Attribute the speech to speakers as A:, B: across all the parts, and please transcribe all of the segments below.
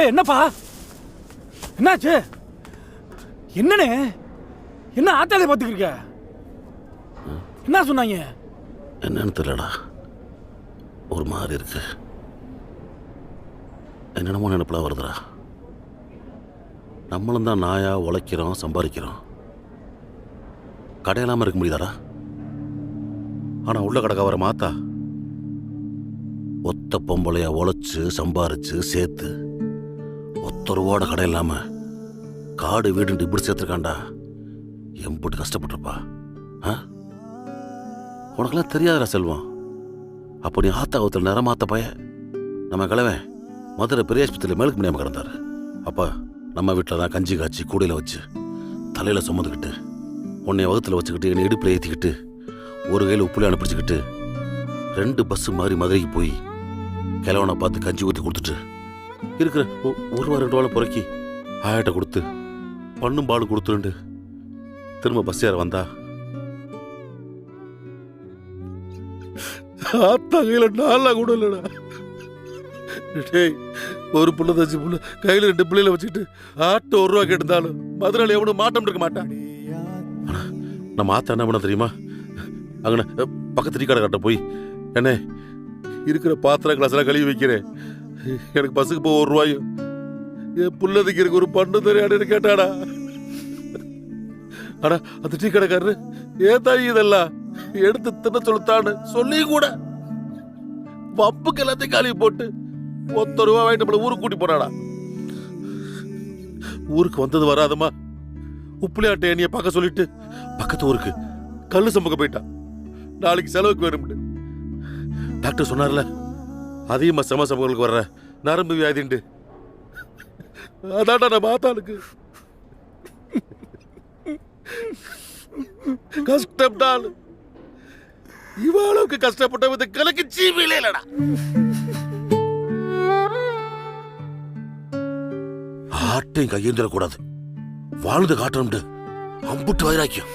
A: என்னப்பா என்னாச்சு? என்னண்ணே என்ன ஆத்தாலே பார்த்துக்கிருக்க? என்ன சொன்னாங்க?
B: என்னன்னு தெரியலடா, ஒரு மாதிரி இருக்கு. என்னென்னமோ நினைப்பெல்லாம் வருதுடா. நம்மளும் தான் நாயா உழைக்கிறோம், சம்பாதிக்கிறோம். கடையில்லாமல் இருக்க முடியுதாடா? ஆனால் உள்ள கடக்க வர மாத்தா ஒத்த பொம்பளையா உழைச்சு சம்பாரிச்சு சேர்த்து ஒத்த ரூபாட கடை இல்லாம காடு வீடுன்ட்டு இப்படி சேர்த்துருக்காண்டா. எம்பிட்டு கஷ்டப்பட்டிருப்பா. உனக்கெல்லாம் தெரியாதடா செல்வம். அப்போ நீ ஆத்தாவத்தில் நிறமாத்த பய நம்ம கிழவன் மதுரை பெரிய ஆஸ்பத்திரியில் மேலுக்கு முடியாமல் கிடந்தாரு. அப்போ நம்ம வீட்டில் தான் கஞ்சி காய்ச்சி கூடையில் வச்சு தலையில் சுமந்துக்கிட்டு உன்னை வகுத்தில் வச்சுக்கிட்டு என்னை இடுப்பில் ஏற்றிக்கிட்டு ஒரு கையில் உப்புல அனுப்பிச்சிக்கிட்டு 2 பஸ்ஸு மாதிரி மதுரைக்கு போய் கிழவனை பார்த்து கஞ்சி ஊற்றி கொடுத்துட்டு இருக்கிற 1 வாரம் 2 வாரம் புறக்கி ஆயாட்ட கொடுத்து பண்ணும் பால் கொடுத்துருண்டு திரும்ப பஸ் ஏற வந்தா ஆத்தா கையில் 4 கூட இல்லைடா. ஒரு புள்ள தச்சு புள்ள கையில் 2 பிள்ளைகளை வச்சுக்கிட்டு ஆட்டோ 1 ரூபா கேட்டிருந்தாலும் மதுரையில் எவனும் மாட்டம் இருக்க மாட்டான். நம்ம ஆத்தா என்ன பண்ண தெரியுமா? அங்கன பக்கத்து டீ கடை கட்ட போய் என்ன இருக்கிற பாத்திரம் கிளாஸ் எல்லாம் கழுவி வைக்கிறேன், எனக்கு பஸ்ஸுக்கு போக 1 ரூபாயும் என் புள்ளதுக்கு இருக்கு ஒரு பண்ணு தெரியாதுன்னு கேட்டாடா. ஆனா அந்த டீ கடைக்காரரு ஏன் தாய் இதெல்லாம் எடுத்து தின்ன சொல்லுத்தான்னு சொல்லி கூட பப்புக்கு எல்லாத்தையும் காலி போட்டு 1 ரூபா வாங்கிட்டு நம்மள ஊருக்கு கூட்டி போனாடா. ஊருக்கு வந்தது வராதமா உப்புளியாட்ட என்னைய பார்க்க சொல்லிட்டு பக்கத்து ஊருக்கு கல்லு சம்பக்க போயிட்டான். நாளைக்கு செலவுக்கு வேணும்னு டாக்டர் சொன்னார்ல, அதிகமா சமசமங்களுக்கு வர்ற நரம்பு வியாதிண்டு. அதான்டா நம்ம ஆத்தாளுக்கு கஷ்டப்பட்டால் இவ்வளவுக்கு கஷ்டப்பட்ட கலக்கு ஜீவிலே இல்லடா. ஆட்டையும் கையேந்திர கூடாது, வாழ்ந்து காட்டணும்னு அம்புட்டு வைராக்கியம்.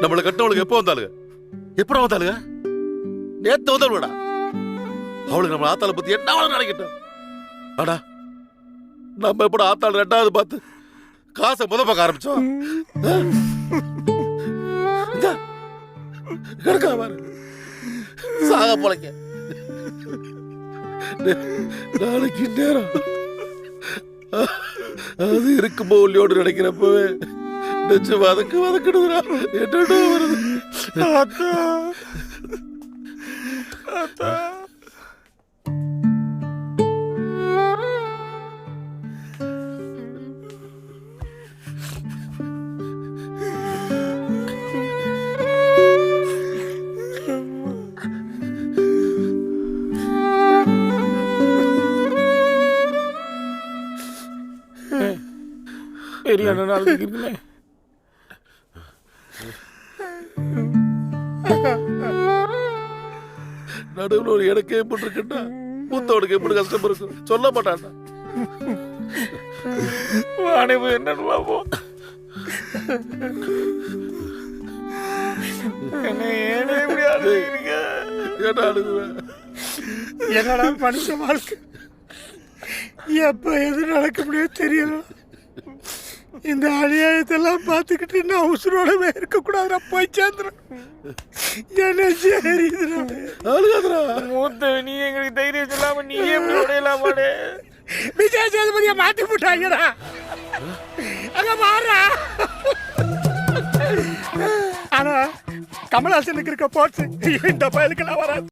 B: நம்மளை கட்டவளுக்கு எப்போ வந்தாளுங்க? எப்படா வந்தாளுங்க? நேத்து வந்தாளுடா. அவளுக்கு நம்ம ஆத்தாளை பத்தி என்ன நினைக்கிட்டோம். ஆனா நம்ம எப்பட ஆத்தாள் 2வது பார்த்து காசை பார்க்க ஆரம்பிச்சோம். சாக போலக்க நாளைக்கு நேரம் அது இருக்கும்போ உள்ளோடு நினைக்கிறப்பவே நெஞ்சு வதக்கிடுதுடா. என்னடா வருது?
A: பெரிய நாள் இருக்குல்ல,
B: நடுவில் ஒரு எனக்கு எப்படி இருக்குன்னா மூத்தவனுக்கு எப்படி கஷ்டம் இருக்கும் சொல்ல மாட்டான்டா.
A: என்னன்னு பாப்போம். என்னடா மனுஷ வாழ்க்கை, எப்ப எது நடக்க முடியாது தெரியல. இந்த அநியாயத்தெல்லாம் பார்த்துக்கிட்டு நான் உசுரோடவே இருக்கக்கூடாதுடா. போய் சேர்ந்துடும் என்ன சரிதுடா. மூத்த நீ எங்களுக்கு தைரியம் சொல்லாம நீ எப்படி உடையலாமாடே? விஜய் சேதுபதியை மாத்தி போட்டாங்கடா. அங்க மாறா. ஆனா கமல்ஹாசனுக்கு இருக்க போச்சு இந்த பயலுக்கு எல்லாம் வராது.